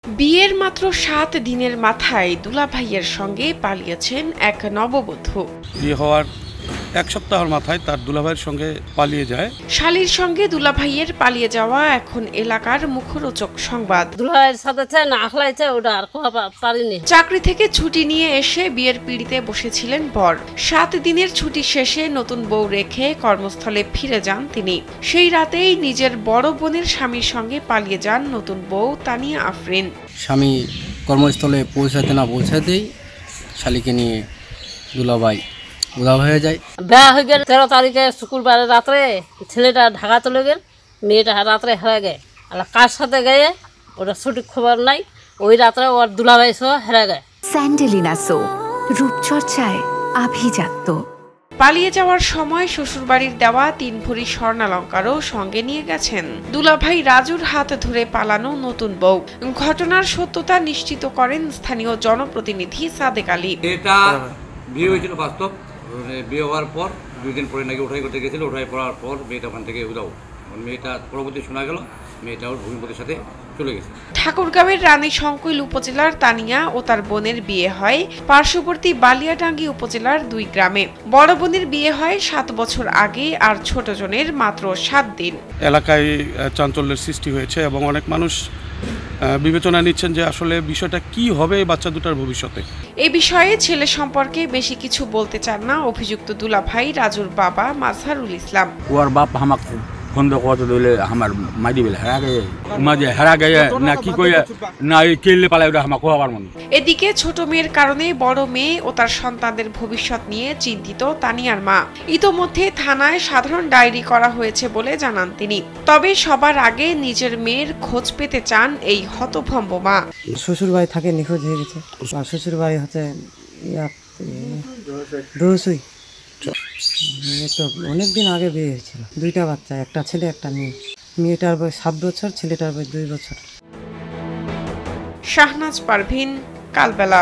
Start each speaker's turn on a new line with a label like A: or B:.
A: বিয়ের মাত্র ৭ দিনের মাথায় দুলাভাইয়ের সঙ্গে পালিয়েছেন এক নববধূ।
B: বিয়ে হওয়ার ১ সপ্তাহের মাথায় তার দুলাভাইয়ের সঙ্গে পালিয়ে যায়।
A: শালীর সঙ্গে দুলাভাইয়ের পালিয়ে যাওয়া এখন এলাকার মুখরোচক সংবাদ।
C: দুলাভাইয়ের সাথে না আখলাইছে ওটা আর পারিনি।
A: চাকরি থেকে ছুটি নিয়ে এসে বিয়ের পিঁড়িতে বসেছিলেন বর। ৭ দিনের ছুটি শেষে নতুন বউ রেখে কর্মস্থলে ফিরে যান তিনি। সেই রাতেই নিজের বড় বোনের স্বামীর সঙ্গে পালিয়ে যান নতুন বউ তানিয়া আফরিন।
D: স্বামী কর্মস্থলে পৌঁছাতে না পৌঁছাতেই শালীকে নিয়ে দুলাভাই উধাও হয়ে যায়।
C: বিয়ে হয়ে গেল 13 তারিখে শুক্রবারে রাত্রে। ছেলেটা ঢাকা চলে গেল, মেয়েটা রাত্রে হেরে গেছে। আর কার সাথে গেছে ওটা সঠিক খবর নাই। ওই রাত্রে ওর দুলাভাই সহ হেরে গেছে।
E: স্যান্ডেলিনা সো, রূপচর্চায় আভিজাত্য।
A: পালিয়ে যাওয়ার সময় শ্বশুরবাড়ির দেওয়া 3 ভরি স্বর্ণালঙ্কারও সঙ্গে নিয়ে গেছেন। দুলাভাই রাজুর হাত ধরে পালানো নতুন বউ। ঘটনার সত্যতা নিশ্চিত করেন স্থানীয় জনপ্রতিনিধি সাদেক আলী।
F: এটা বিয়ে হয়েছিল বাস্তব। বিয়ে হওয়ার পর 2 দিন পরে নাকি উঠাই করতে গেছিল। উঠাই পড়ার পর মেয়েটা ওখান থেকে উদাও। মেয়েটা পরবর্তী শোনা গেল মেয়েটা ওর ভূমিপতির সাথে চলে গেছে।
A: ঠাকুরগাঁওয়ের রানী শঙ্কৈল উপজেলার তানিয়া ও তার বোনের বিয়ে হয় পার্শ্ববর্তী বালিয়াডাঙ্গি উপজেলার 2 গ্রামে। বড় বোনের বিয়ে হয় 7 বছর আগে আর ছোট জনের মাত্র 7 দিন।
B: এলাকায় চাঞ্চল্যের সৃষ্টি হয়েছে এবং অনেক মানুষ বিবেচনা নিচ্ছেন যে আসলে বিষয়টা কি হবে বাচ্চা দুটার ভবিষ্যতে।
A: এই বিষয়ে ছেলে সম্পর্কে বেশি কিছু বলতে চান না অভিযুক্ত দুলাভাই রাজুর বাবা মাজহারুল ইসলাম।
G: ওর বাপ আমাকে ফোন কত দিলে আমার মাইদি বেলে হেরা গেয়ে না কি কইয়া না কেলে পালাই ওটা আমাকে হওয়ার মনে।
A: এদিকে ছোট মেয়ের কারণে বড় মেয়ে ও তার সন্তানদের ভবিষ্যৎ নিয়ে চিন্তিত তানিয়ার মা। ইতোমধ্যে থানায় সাধারণ ডায়েরি করা হয়েছে বলে জানান তিনি। তবে সবার আগে নিজের মেয়ের খোঁজ পেতে চান এই হতভম্ব মা।
H: শ্বশুর বাড়ি থাকে নিখোঁজ হয়ে গেছে। আর শ্বশুর বাড়ি হচ্ছে দোষই। তো অনেকদিন আগে বিয়ে হয়েছিল। 2টা বাচ্চা, একটা ছেলে একটা মেয়ে। মেয়েটার বয়স 7 বছর, ছেলেটার বয়স 2 বছর।
A: শাহনাজ পারভিন, কালবেলা।